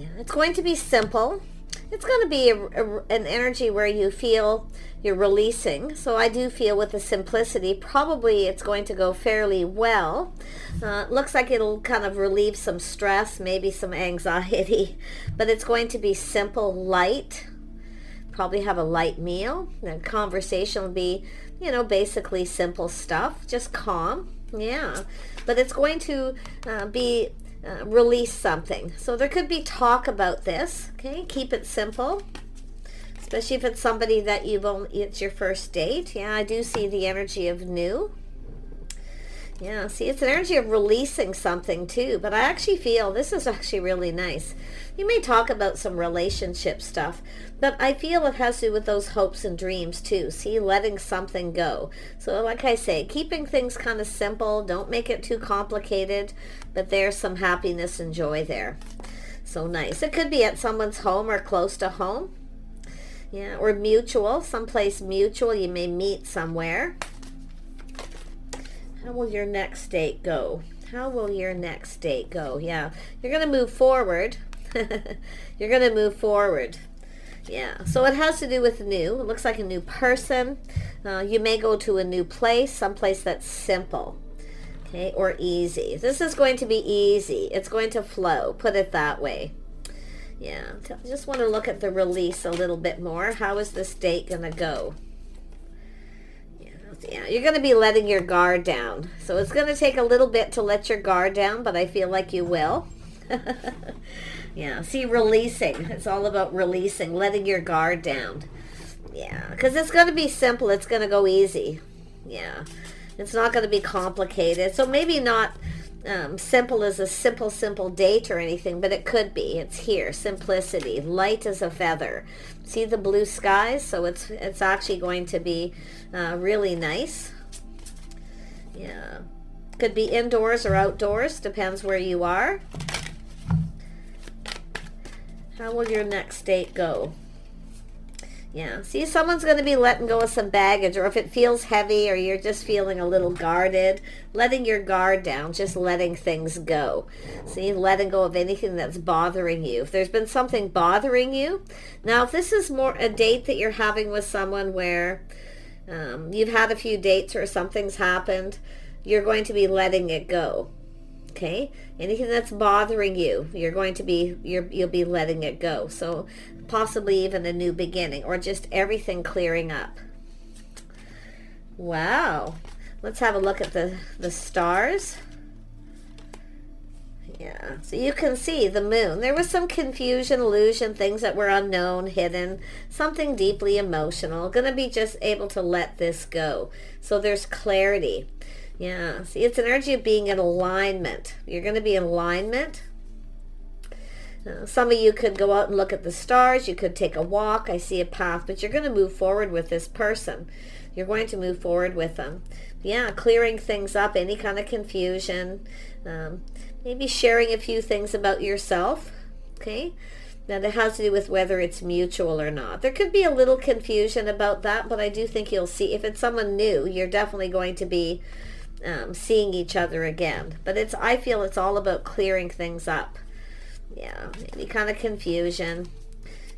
Yeah, it's going to be simple. It's going to be an energy where you feel you're releasing. So I do feel with the simplicity, probably it's going to go fairly well. Looks like it'll kind of relieve some stress, maybe some anxiety, but it's going to be simple, light. Probably have a light meal. The conversation will be, basically simple stuff, just calm. Yeah, but it's going to be release something. So there could be talk about this. Okay, keep it simple, especially if it's somebody that it's your first date. Yeah, I do see the energy of new. Yeah, see, it's an energy of releasing something too, but I actually feel this is actually really nice. You may talk about some relationship stuff, but I feel it has to do with those hopes and dreams too. See, letting something go. So like I say, keeping things kind of simple, don't make it too complicated, but there's some happiness and joy there. So nice. It could be at someone's home or close to home. Yeah, or mutual, someplace mutual, you may meet somewhere. How will your next date go? How will your next date go? Yeah, you're going to move forward. You're going to move forward. Yeah, so it has to do with new. It looks like a new person. You may go to a new place, someplace that's simple. Okay, or easy. This is going to be easy. It's going to flow. Put it that way. Yeah, I just want to look at the release a little bit more. How is this date going to go? Yeah, you're going to be letting your guard down. So it's going to take a little bit to let your guard down, but I feel like you will. Yeah, see, releasing. It's all about releasing, letting your guard down. Yeah, because it's going to be simple. It's going to go easy. Yeah, it's not going to be complicated. So maybe not simple as a simple date or anything, but it could be. It's here, simplicity, light as a feather. See the blue skies? So it's actually going to be really nice. Yeah, could be indoors or outdoors, depends where you are. How will your next date go? Yeah, see, someone's going to be letting go of some baggage, or if it feels heavy or you're just feeling a little guarded, letting your guard down, just letting things go. See, letting go of anything that's bothering you. If there's been something bothering you, now if this is more a date that you're having with someone where you've had a few dates or something's happened, you're going to be letting it go. Okay, anything that's bothering you, you'll be letting it go. So possibly even a new beginning, or just everything clearing up. Wow, let's have a look at the stars. Yeah, so you can see the moon. There was some confusion, illusion, things that were unknown, hidden, something deeply emotional. Going to be just able to let this go. So there's clarity. Yeah, see, it's an energy of being in alignment. You're going to be in alignment. Some of you could go out and look at the stars. You could take a walk. I see a path, but you're going to move forward with this person. You're going to move forward with them. Yeah, clearing things up, any kind of confusion. Maybe sharing a few things about yourself. Okay, now that has to do with whether it's mutual or not. There could be a little confusion about that, but I do think you'll see, if it's someone new, you're definitely going to be seeing each other again. But I feel it's all about clearing things up. Yeah, maybe kind of confusion.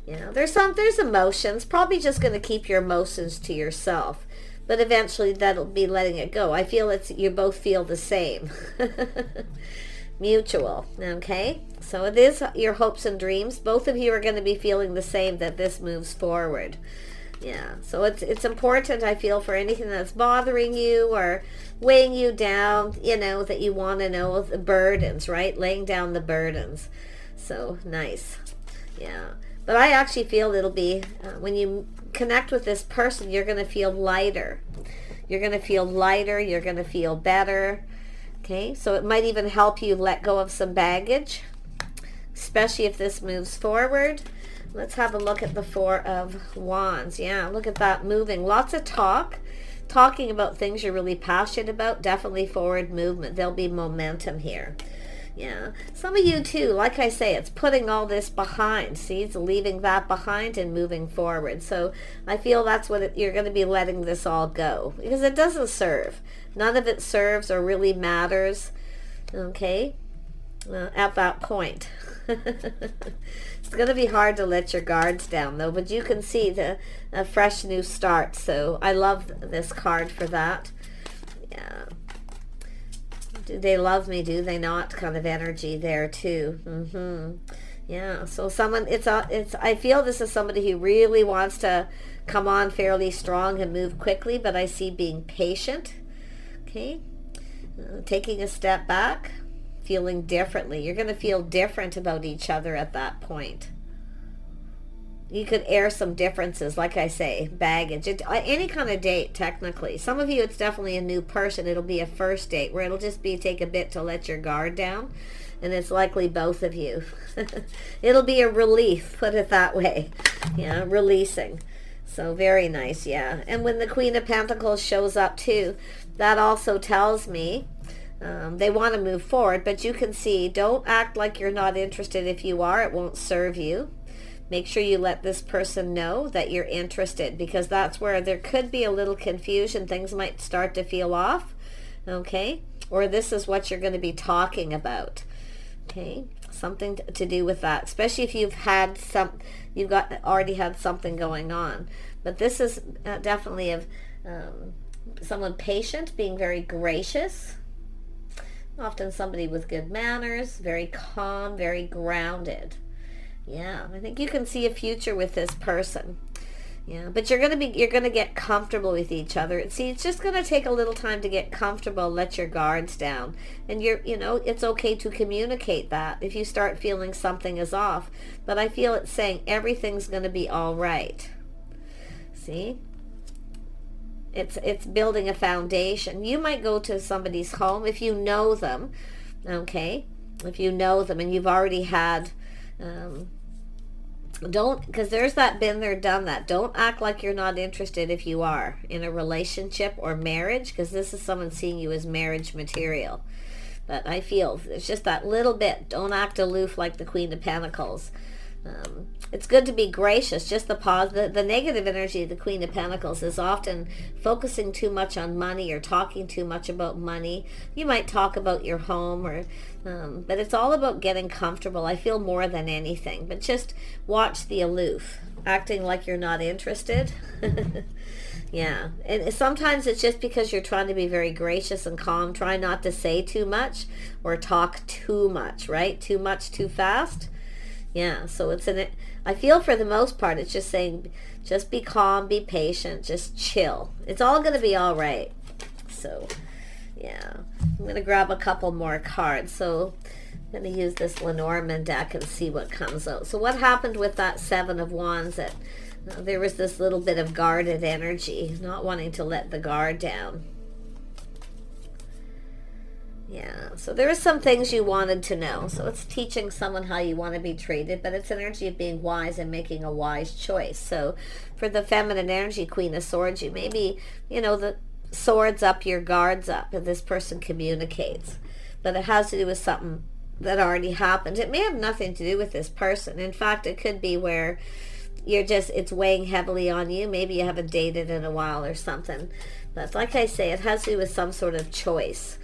There's emotions. Probably just going to keep your emotions to yourself, but eventually that'll be letting it go. I feel you both feel the same. Mutual. Okay, so it is your hopes and dreams. Both of you are going to be feeling the same, that this moves forward. Yeah, so it's important, I feel, for anything that's bothering you or weighing you down, that you want to know the burdens, right? Laying down the burdens. So nice. Yeah, but I actually feel it'll be, when you connect with this person, you're going to feel lighter. You're going to feel lighter. You're going to feel better. Okay, so it might even help you let go of some baggage, especially if this moves forward. Let's have a look at the Four of Wands. Yeah, look at that, moving. Lots of talking about things you're really passionate about. Definitely forward movement. There'll be momentum here. Yeah, some of you too, like I say, it's putting all this behind. See, it's leaving that behind and moving forward. So I feel that's what you're going to be letting this all go, because it doesn't serve. None of it serves or really matters. Okay. at that point. It's going to be hard to let your guards down, though, but you can see a fresh new start. So I love this card for that. Yeah. Do they love me? Do they not? Kind of energy there too. Yeah. So someone, I feel this is somebody who really wants to come on fairly strong and move quickly, but I see being patient. Okay. Taking a step back, feeling differently. You're going to feel different about each other at that point. You could air some differences, like I say, baggage. Any kind of date, technically. Some of you, it's definitely a new person. It'll be a first date where it'll just be take a bit to let your guard down. And it's likely both of you. It'll be a relief, put it that way. Yeah, releasing. So very nice, yeah. And when the Queen of Pentacles shows up too, that also tells me they want to move forward, but you can see, don't act like you're not interested. If you are, it won't serve you. Make sure you let this person know that you're interested, because that's where there could be a little confusion. Things might start to feel off, okay? Or this is what you're going to be talking about, okay? Something to do with that, especially if you've already had something going on. But this is definitely of someone patient, being very gracious, often somebody with good manners, very calm, very grounded. Yeah, I think you can see a future with this person. Yeah, but you're gonna get comfortable with each other. See, it's just gonna take a little time to get comfortable, let your guards down. And it's okay to communicate that if you start feeling something is off. But I feel it's saying everything's gonna be all right. See? It's building a foundation. You might go to somebody's home if you know them, okay? If you know them and you've already had, because there's that been there, done that. Don't act like you're not interested if you are in a relationship or marriage, because this is someone seeing you as marriage material. But I feel it's just that little bit. Don't act aloof like the Queen of Pentacles. It's good to be gracious. Just the negative energy of the Queen of Pentacles is often focusing too much on money or talking too much about money. You might talk about your home, but it's all about getting comfortable, I feel, more than anything. But just watch the aloof, acting like you're not interested. Yeah, and sometimes it's just because you're trying to be very gracious and calm. Try not to say too much or talk too much, right? Too much, too fast. Yeah, so I feel for the most part, it's just saying, just be calm, be patient, just chill. It's all going to be all right. So, yeah, I'm going to grab a couple more cards. So I'm going to use this Lenormand deck and see what comes out. So what happened with that Seven of Wands? That there was this little bit of guarded energy, not wanting to let the guard down. Yeah, so there are some things you wanted to know. So it's teaching someone how you want to be treated, but it's energy of being wise and making a wise choice. So for the feminine energy, Queen of Swords, you maybe, the swords up, your guards up, and this person communicates. But it has to do with something that already happened. It may have nothing to do with this person. In fact, it could be where it's weighing heavily on you. Maybe you haven't dated in a while or something. But like I say, it has to do with some sort of choice.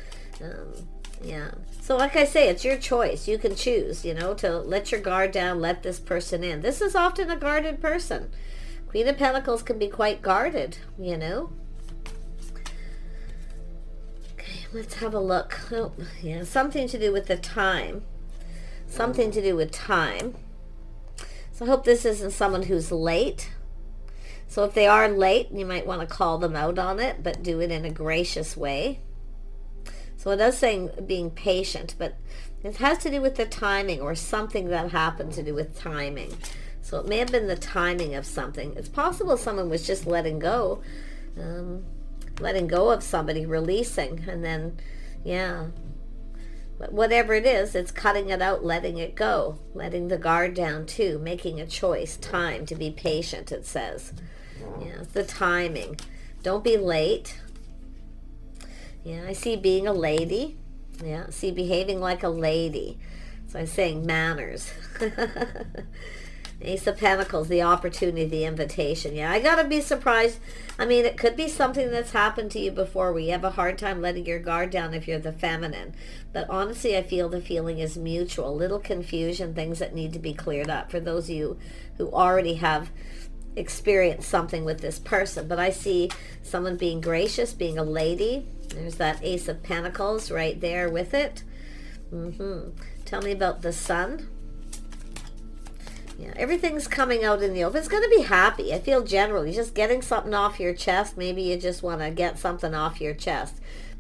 Yeah. So like I say, it's your choice. You can choose, to let your guard down, let this person in. This is often a guarded person. Queen of Pentacles can be quite guarded, Okay, let's have a look. Oh, yeah, something to do with the time. Something to do with time. So I hope this isn't someone who's late. So if they are late, you might want to call them out on it, but do it in a gracious way. So it does say being patient, but it has to do with the timing or something that happened to do with timing. So it may have been the timing of something. It's possible someone was just letting go of somebody, releasing, and then, yeah. But whatever it is, it's cutting it out, letting it go, letting the guard down too, making a choice, time to be patient, it says. Yeah, it's the timing. Don't be late. Yeah, I see being a lady. Yeah, I see behaving like a lady. So I'm saying manners. Ace of Pentacles, the opportunity, the invitation. Yeah, I gotta be surprised. I mean, it could be something that's happened to you before where you have a hard time letting your guard down if you're the feminine. But honestly, I feel the feeling is mutual. Little confusion, things that need to be cleared up for those of you who already have experienced something with this person. But I see someone being gracious, being a lady. There's that Ace of Pentacles right there with it. Tell me about the Sun. Yeah, everything's coming out in the open. It's going to be happy. I feel generally just getting something off your chest. Maybe you just want to get something off your chest,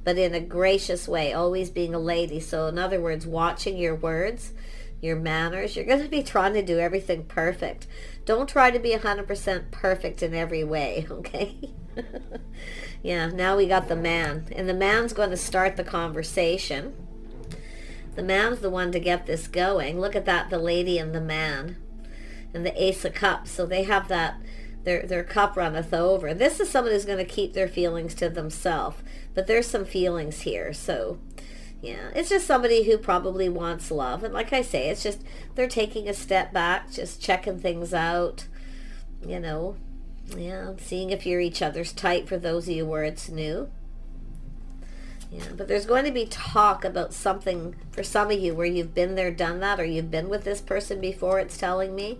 but in a gracious way, always being a lady. So in other words, watching your words, your manners. You're going to be trying to do everything perfect. Don't try to be 100% perfect in every way, okay? Yeah, now we got the man. And the man's going to start the conversation. The man's the one to get this going. Look at that, the lady and the man. And the Ace of Cups. So they have that, their cup runneth over. This is someone who's going to keep their feelings to themselves. But there's some feelings here. So, yeah, it's just somebody who probably wants love. And like I say, it's just they're taking a step back, just checking things out. You know, yeah, seeing if you're each other's type for those of you where it's new. Yeah, but there's going to be talk about something for some of you where you've been there, done that, or you've been with this person before, it's telling me.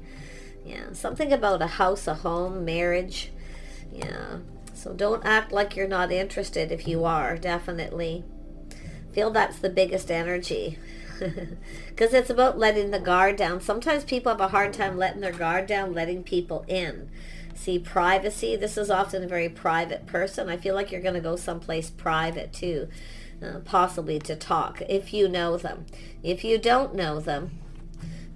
Yeah, something about a house, a home, marriage. Yeah, so don't act like you're not interested if you are, definitely. Feel that's the biggest energy. Because it's about letting the guard down. Sometimes people have a hard time letting their guard down, letting people in. See, privacy. This is often a very private person. I feel like you're going to go someplace private too, possibly to talk, if you know them. If you don't know them,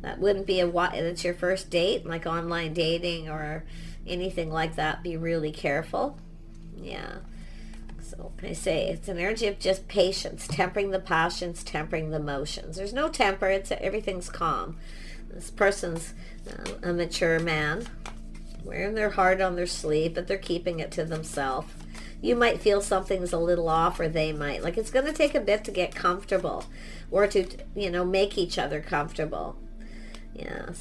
that wouldn't be it's your first date, like online dating or anything like that. Be really careful. Yeah. So I say it's an energy of just patience, tempering the passions, tempering the emotions. There's no temper. Everything's calm. This person's a mature man, wearing their heart on their sleeve, but they're keeping it to themselves. You might feel something's a little off, or they might. Like it's going to take a bit to get comfortable, or to, you know, make each other comfortable.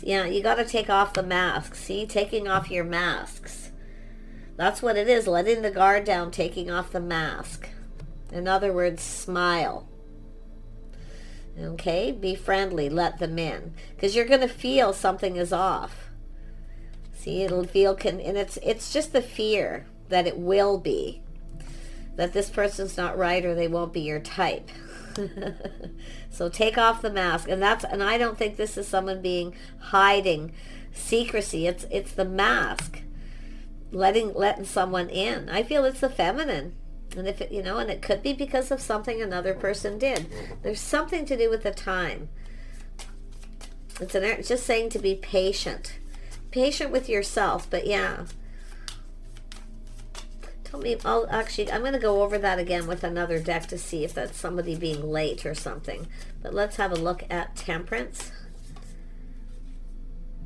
Yeah, you got to take off the masks. See, taking off your masks. That's what it is, letting the guard down, taking off the mask. In other words, smile. Okay, be friendly, let them in. Because you're going to feel something is off. See, it'll feel, and it's just the fear that it will be. That this person's not right or they won't be your type. So take off the mask. And I don't think this is someone hiding secrecy. It's the mask. Letting someone in. I feel it's the feminine. And if it, and it could be because of something another person did. There's something to do with the time. It's just saying to be patient. Patient with yourself, but yeah. Tell me, I'm going to go over that again with another deck to see if that's somebody being late or something. But let's have a look at Temperance.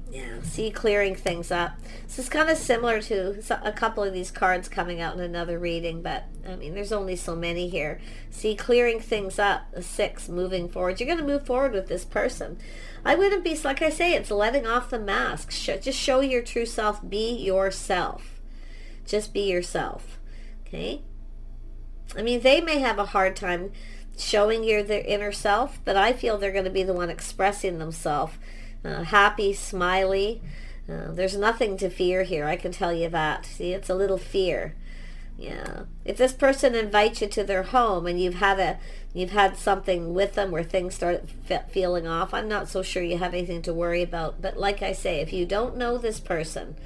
Yeah, see, clearing things up. This is kind of similar to a couple of these cards coming out in another reading, but I mean, there's only so many here. See, clearing things up, the 6, moving forward. You're going to move forward with this person. I wouldn't be, like I say, it's letting off the mask. Just show your true self. Be yourself. Just be yourself. Okay? I mean, they may have a hard time showing their inner self, but I feel they're going to be the one expressing themselves. Happy, smiley. There's nothing to fear here. I can tell you that. See, it's a little fear. Yeah. If this person invites you to their home and you've had something with them where things start feeling off, I'm not so sure you have anything to worry about. But like I say, if you don't know this person,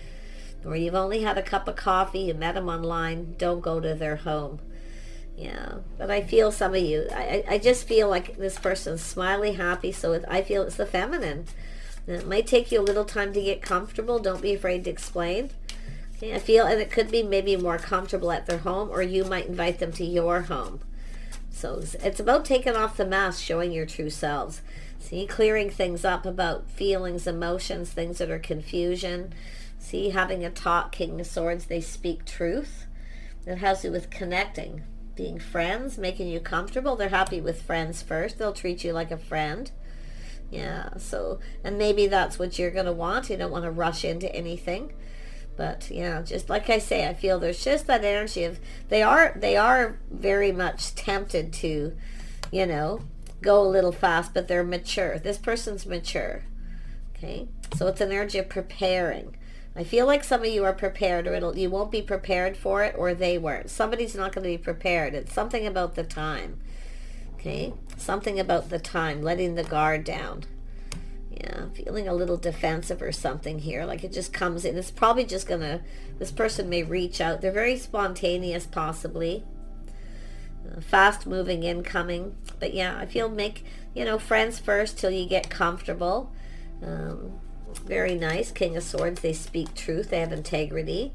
or you've only had a cup of coffee, you met them online, don't go to their home. Yeah, but I feel some of you, I just feel like this person's smiley, happy, so I feel it's the feminine. It might take you a little time to get comfortable. Don't be afraid to explain. Okay, I feel, and it could be maybe more comfortable at their home, or you might invite them to your home. So it's about taking off the mask, showing your true selves. See, clearing things up about feelings, emotions, things that are confusion. See, having a talk, King of Swords, they speak truth. It has to do with connecting, being friends, making you comfortable. They're happy with friends first. They'll treat you like a friend. Yeah, so, and maybe that's what you're going to want. You don't want to rush into anything. But yeah, just like I say, I feel there's just that energy of they are very much tempted to, you know, go a little fast, but they're mature. This person's mature. Okay, so it's an energy of preparing. I feel like some of you are prepared, or you won't be prepared for it, or they weren't. Somebody's not going to be prepared. It's something about the time. Okay, something about the time, letting the guard down. Yeah, feeling a little defensive or something here, like it just comes in. It's probably just gonna, this person may reach out. They're very spontaneous, possibly. Fast moving, incoming. But yeah, I feel make, you know, friends first till you get comfortable. Very nice. King of Swords, they speak truth. They have integrity.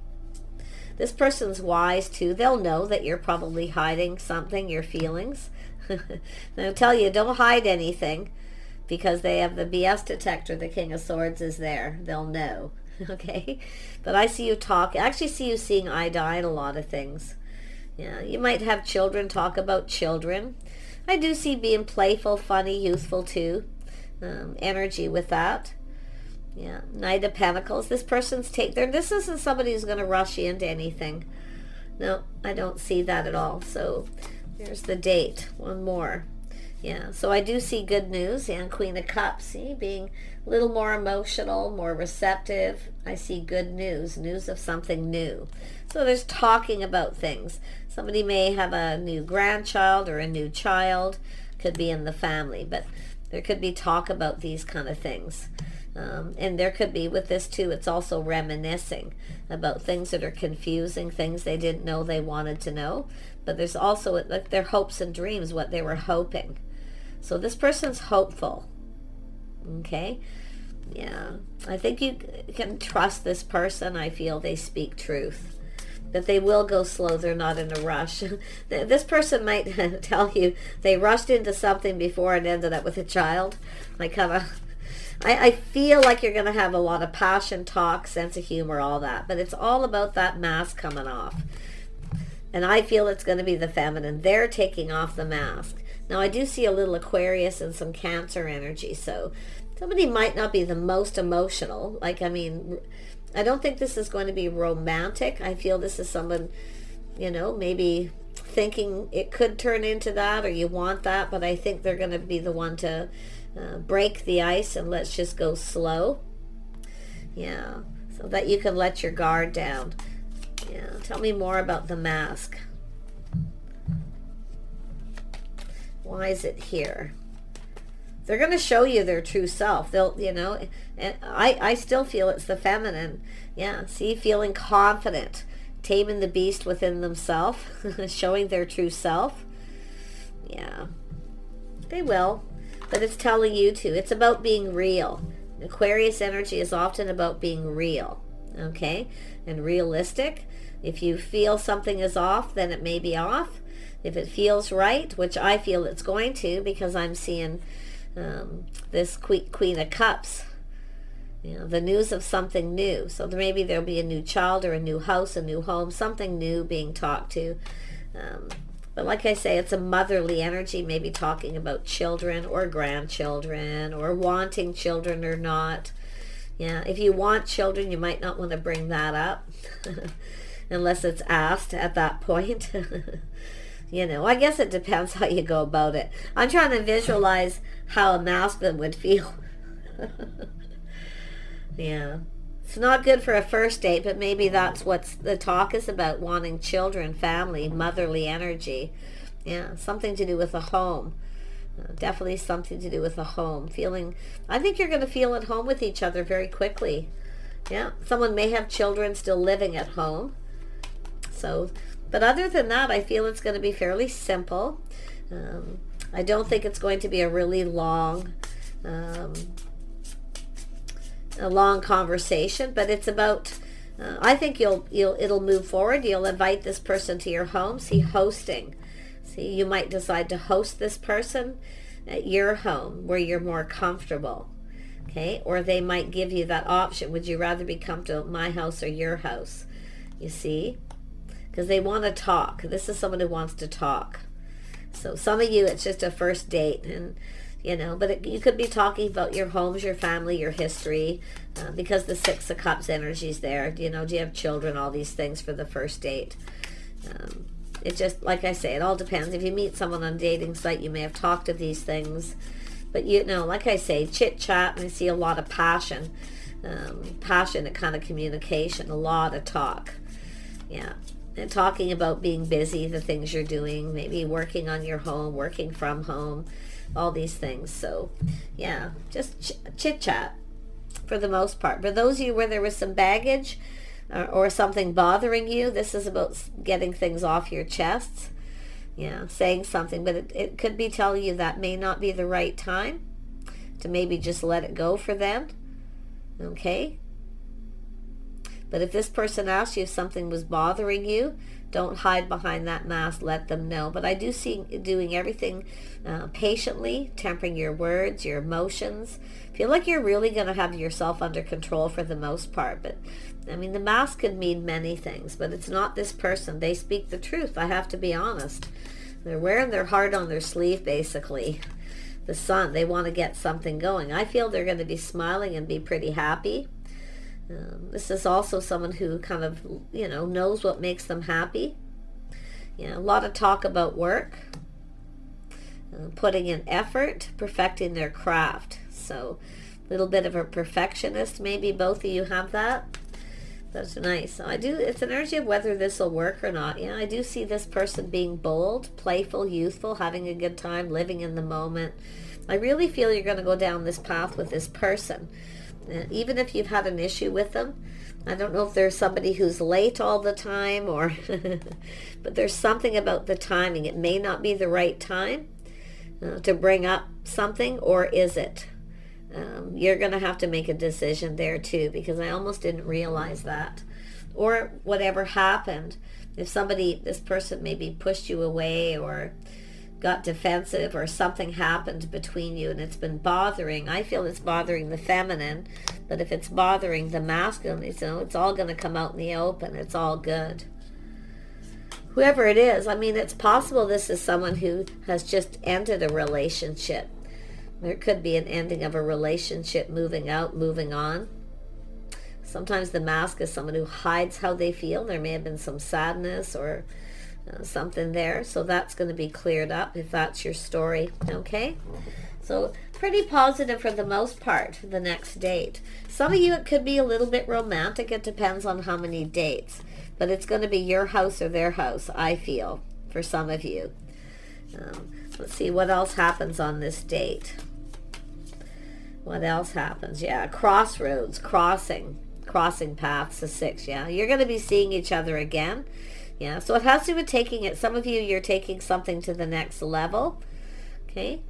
This person's wise too. They'll know that you're probably hiding something, your feelings. They'll tell you, don't hide anything, because they have the BS detector. The King of Swords is there. They'll know. Okay? But I see you talk. I actually see you seeing eye to eye in a lot of things. Yeah, you might have children, talk about children. I do see being playful, funny, youthful too. Energy with that. Yeah, Knight of Pentacles. This person's this isn't somebody who's going to rush you into anything. No, I don't see that at all. So there's the date. One more. Yeah, so I do see good news. And Queen of Cups, see, being a little more emotional, more receptive. I see good news, news of something new. So there's talking about things. Somebody may have a new grandchild or a new child. Could be in the family, but there could be talk about these kind of things. And there could be, with this too, it's also reminiscing about things that are confusing, things they didn't know they wanted to know. But there's also like their hopes and dreams, what they were hoping. So this person's hopeful. Okay? Yeah. I think you can trust this person. I feel they speak truth. That they will go slow. They're not in a rush. This person might tell you they rushed into something before and ended up with a child. Like kind of... I feel like you're going to have a lot of passion, talk, sense of humor, all that. But it's all about that mask coming off. And I feel it's going to be the feminine. They're taking off the mask. Now, I do see a little Aquarius and some Cancer energy. So somebody might not be the most emotional. Like, I mean, I don't think this is going to be romantic. I feel this is someone, you know, maybe thinking it could turn into that, or you want that. But I think they're going to be the one to... break the ice and let's just go slow. Yeah, so that you can let your guard down. Yeah, tell me more about the mask. Why is it here? They're going to show you their true self. They'll, you know, and I still feel it's the feminine. Yeah, see, feeling confident, taming the beast within themselves, showing their true self. Yeah, they will. But it's telling you to. It's about being real. Aquarius energy is often about being real. Okay? And realistic. If you feel something is off, then it may be off. If it feels right, which I feel it's going to, because I'm seeing this Queen of Cups. You know, the news of something new. So maybe there'll be a new child or a new house, a new home, something new being talked to. But like I say, it's a motherly energy, maybe talking about children or grandchildren or wanting children or not. Yeah, if you want children, you might not want to bring that up unless it's asked at that point. You know, I guess it depends how you go about it. I'm trying to visualize how a masculine would feel. Yeah. It's not good for a first date, but maybe that's what the talk is about, wanting children, family, motherly energy. Yeah, something to do with a home. Definitely something to do with a home. I think you're going to feel at home with each other very quickly. Yeah, someone may have children still living at home. So, but other than that, I feel it's going to be fairly simple. I don't think it's going to be a really long... a long conversation, but it's about I think it'll move forward. You'll invite this person to your home. See, hosting. See, you might decide to host this person at your home where you're more comfortable. Okay, or they might give you that option. Would you rather be comfortable at my house or your house? You see, because they want to talk. This is someone who wants to talk. So some of you, it's just a first date, and you know, but you could be talking about your homes, your family, your history, because the Six of Cups energy is there. You know, do you have children, all these things for the first date. It just, like I say, it all depends. If you meet someone on a dating site, you may have talked of these things. But, you know, like I say, chit-chat, and I see a lot of passion, passionate kind of communication, a lot of talk. Yeah. And talking about being busy, the things you're doing, maybe working on your home, working from home, all these things. So, yeah, just chit-chat for the most part. For those of you where there was some baggage or something bothering you, this is about getting things off your chests. Yeah, saying something, but it could be telling you that may not be the right time to maybe just let it go for them. Okay? But if this person asks you if something was bothering you, don't hide behind that mask. Let them know. But I do see doing everything patiently, tempering your words, your emotions. Feel like you're really going to have yourself under control for the most part. But, I mean, the mask could mean many things, but it's not this person. They speak the truth. I have to be honest. They're wearing their heart on their sleeve, basically. The sun, they want to get something going. I feel they're going to be smiling and be pretty happy. This is also someone who kind of, you know, knows what makes them happy. Yeah, a lot of talk about work, putting in effort, perfecting their craft. So, a little bit of a perfectionist. Maybe both of you have that. That's nice. It's an energy of whether this will work or not. Yeah, I do see this person being bold, playful, youthful, having a good time, living in the moment. I really feel you're going to go down this path with this person. Even if you've had an issue with them, I don't know if there's somebody who's late all the time or, but there's something about the timing. It may not be the right time to bring up something, or is it? You're going to have to make a decision there too, because I almost didn't realize that. Or whatever happened, if this person maybe pushed you away or got defensive or something happened between you and it's been bothering. I feel it's bothering the feminine, but if it's bothering the masculine, it's all going to come out in the open. It's all good. Whoever it is, I mean, it's possible this is someone who has just ended a relationship. There could be an ending of a relationship, moving out, moving on. Sometimes the mask is someone who hides how they feel. There may have been some sadness or something there, so that's going to be cleared up if that's your story. Okay, so pretty positive for the most part for the next date. Some of you, it could be a little bit romantic. It depends on how many dates, but it's going to be your house or their house, I feel, for some of you. Let's see what else happens on this date. What else happens? Yeah, crossroads, crossing paths, the 6. Yeah, you're going to be seeing each other again. Yeah, so it has to do with taking it. Some of you, you're taking something to the next level. Okay.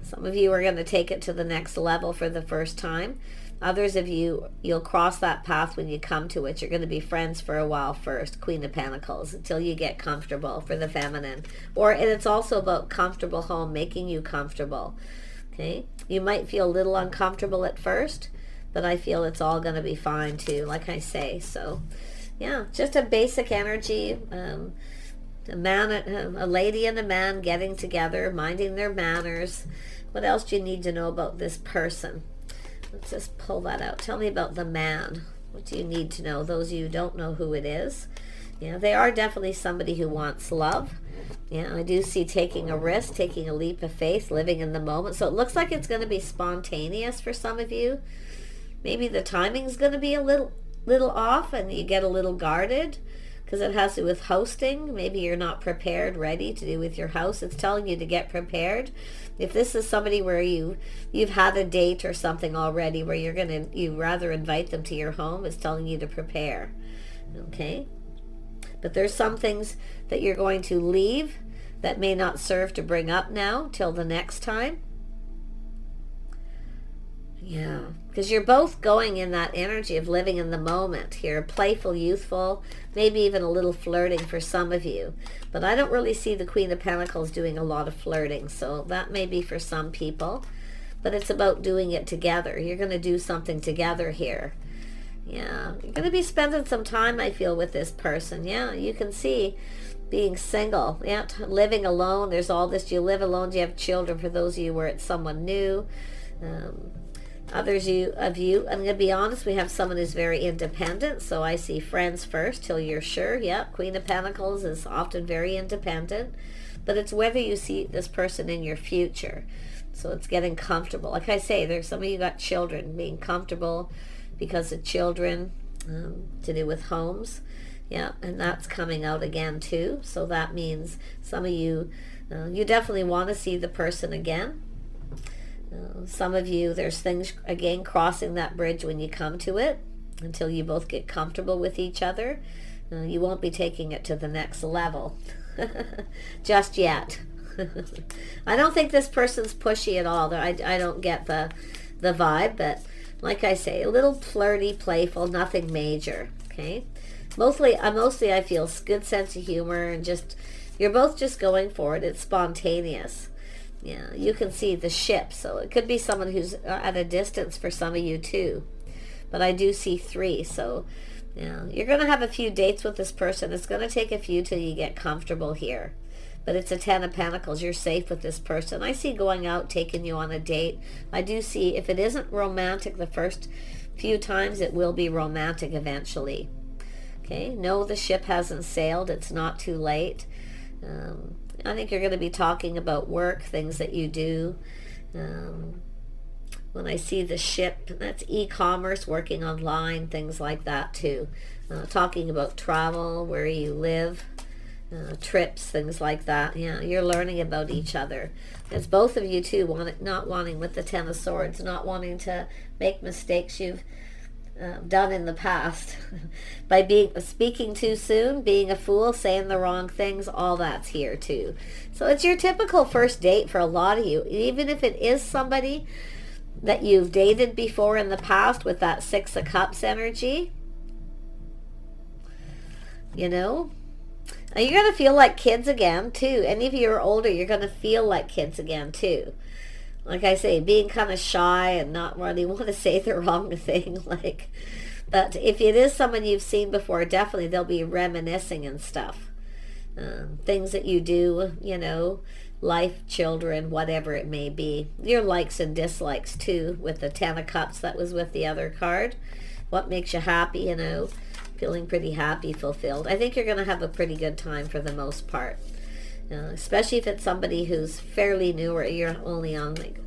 Some of you are going to take it to the next level for the first time. Others of you, you'll cross that path when you come to it. You're going to be friends for a while first. Queen of Pentacles, until you get comfortable for the feminine. And it's also about comfortable home, making you comfortable. Okay. You might feel a little uncomfortable at first, but I feel it's all going to be fine too, like I say. So, yeah, just a basic energy. A lady and a man getting together, minding their manners. What else do you need to know about this person? Let's just pull that out. Tell me about the man. What do you need to know? Those of you who don't know who it is. Yeah, they are definitely somebody who wants love. Yeah, I do see taking a risk, taking a leap of faith, living in the moment. So it looks like it's going to be spontaneous for some of you. Maybe the timing's going to be a little off and you get a little guarded because it has to do with hosting. Maybe you're not prepared, ready to do with your house. It's telling you to get prepared. If this is somebody where you've had a date or something already where you rather invite them to your home, it's telling you to prepare. Okay? But there's some things that you're going to leave that may not serve to bring up now till the next time. Yeah, because you're both going in that energy of living in the moment here, playful, youthful, maybe even a little flirting for some of you. But I don't really see the Queen of Pentacles doing a lot of flirting, so that may be for some people. But it's about doing it together. You're going to do something together here. Yeah, you're going to be spending some time, I feel, with this person. Yeah, you can see being single, yeah, living alone. There's all this, you live alone, do you have children, for those of you where it's someone new. Others of you, I'm going to be honest, we have someone who's very independent, so I see friends first till you're sure. Yeah, Queen of Pentacles is often very independent, but it's whether you see this person in your future. So it's getting comfortable. Like I say, there's some of you got children, being comfortable because of children, to do with homes. Yeah, and that's coming out again too. So that means some of you, you definitely want to see the person again. Some of you, there's things, again, crossing that bridge when you come to it, until you both get comfortable with each other. You won't be taking it to the next level just yet. I don't think this person's pushy at all. I don't get the vibe, but like I say, a little flirty, playful, nothing major, okay? Mostly I feel good sense of humor, and just, you're both just going for it. It's spontaneous. Yeah, you can see the ship, so it could be someone who's at a distance for some of you too. But I do see 3, so yeah, you're going to have a few dates with this person. It's going to take a few till you get comfortable here. But it's a 10 of Pentacles. You're safe with this person. I see going out, taking you on a date. I do see, if it isn't romantic the first few times, it will be romantic eventually. Okay, no, the ship hasn't sailed. It's not too late. I think you're going to be talking about work, things that you do. When I see the ship, that's e-commerce, working online, things like that too. Talking about travel, where you live, trips, things like that. Yeah, you're learning about each other. It's both of you too, not wanting, with the 10 of Swords, not wanting to make mistakes you've done in the past by speaking too soon, being a fool, saying the wrong things. All that's here too. So it's your typical first date for a lot of you, even if it is somebody that you've dated before in the past, with that 6 of Cups energy. You know, and you're going to feel like kids again too. Any of you are older, you're going to feel like kids again too. Like I say, being kind of shy and not really want to say the wrong thing. But if it is someone you've seen before, definitely they'll be reminiscing and stuff. Things that you do, you know, life, children, whatever it may be. Your likes and dislikes too, with the 10 of Cups that was with the other card. What makes you happy, you know, feeling pretty happy, fulfilled. I think you're going to have a pretty good time for the most part. Especially if it's somebody who's fairly new, or you're only on like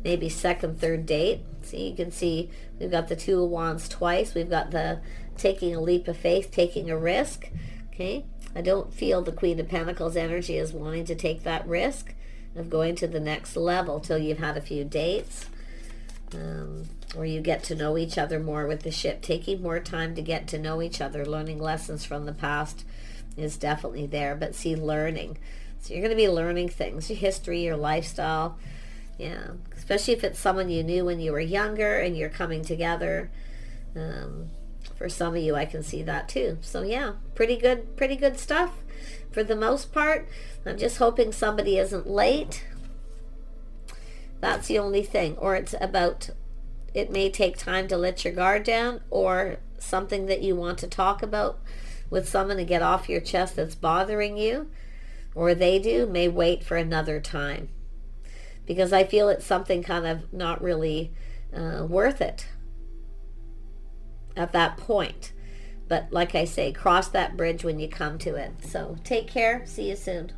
maybe second, third date. See, you can see we've got the 2 of Wands twice. We've got the taking a leap of faith, taking a risk. Okay, I don't feel the Queen of Pentacles energy is wanting to take that risk of going to the next level till you've had a few dates, or you get to know each other more with the ship. Taking more time to get to know each other, learning lessons from the past is definitely there. But see, learning. So you're going to be learning things, your history, your lifestyle. Yeah, especially if it's someone you knew when you were younger and you're coming together. For some of you, I can see that too. So yeah, pretty good stuff for the most part. I'm just hoping somebody isn't late. That's the only thing. Or it's about, it may take time to let your guard down, or something that you want to talk about with someone to get off your chest that's bothering you, or they do, may wait for another time. Because I feel it's something kind of not really worth it at that point. But like I say, cross that bridge when you come to it. So take care. See you soon.